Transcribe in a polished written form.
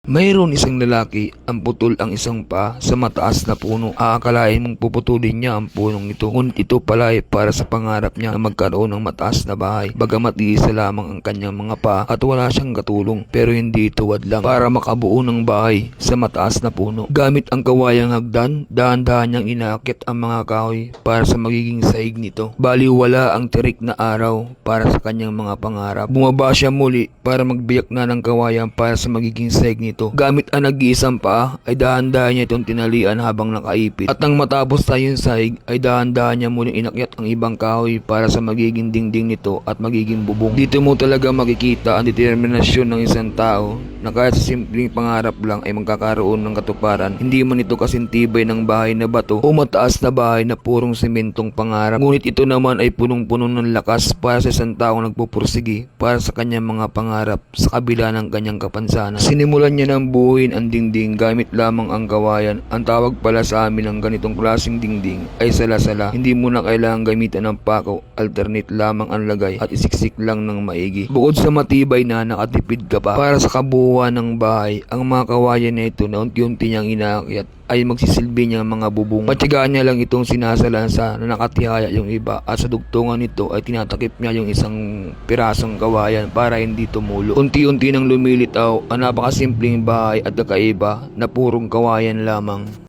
Mayroon isang lalaki, ang putol ang isang paa sa mataas na puno. Aakalain mong puputulin niya ang punong ito, ngunit ito pala ay para sa pangarap niya na magkaroon ng mataas na bahay. Bagamat iisa lamang ang kanyang mga paa at wala siyang katulong, pero hindi tuwad lang para makabuo ng bahay sa mataas na puno. Gamit ang kawayang hagdan, dahan-dahan niyang inaakit ang mga kahoy para sa magiging sahig nito. Baliwala ang tirik na araw para sa kanyang mga pangarap. Bumaba siya muli para magbiyak na ng kawayan para sa magiging sahig nito. Gamit ang nag-iisang paa ay dahan-dahan niya itong tinalian habang nakaipit. At nang matapos tayong sahig ay dahan-dahan niya muling inakyat ang ibang kahoy para sa magiging dingding nito at magiging bubong. Dito mo talaga makikita ang determinasyon ng isang tao na kahit sa simpleng pangarap lang ay magkakaroon ng katuparan. Hindi man ito kasintibay ng bahay na bato o mataas na bahay na purong sementong pangarap. Ngunit ito naman ay punong-puno ng lakas para sa isang taong nagpupursigi para sa kanyang mga pangarap sa kabila ng kanyang kapansanan. Sinimulan niya ng buuin ang dingding gamit lamang ang kawayan. Ang tawag pala sa amin ng ganitong klaseng dingding ay salasala. Hindi mo na kailangan gamitan ng pako, alternate lamang ang lagay at isiksik lang ng maigi. Bukod sa matibay na nakatipid ka pa para sa kabuuan ng bahay, ang mga kawayan na ito na unti-unti niyang inaakyat ay magsisilbi niyang mga bubong. Matyagaan niya lang itong sinasalansa na nakatihaya yung iba at sa dugtungan nito ay tinatakip niya yung isang pirasong kawayan para hindi tumulo. Unti-unti nang lumilitaw ang napakasimpleng bahay at kakaiba na purong kawayan lamang.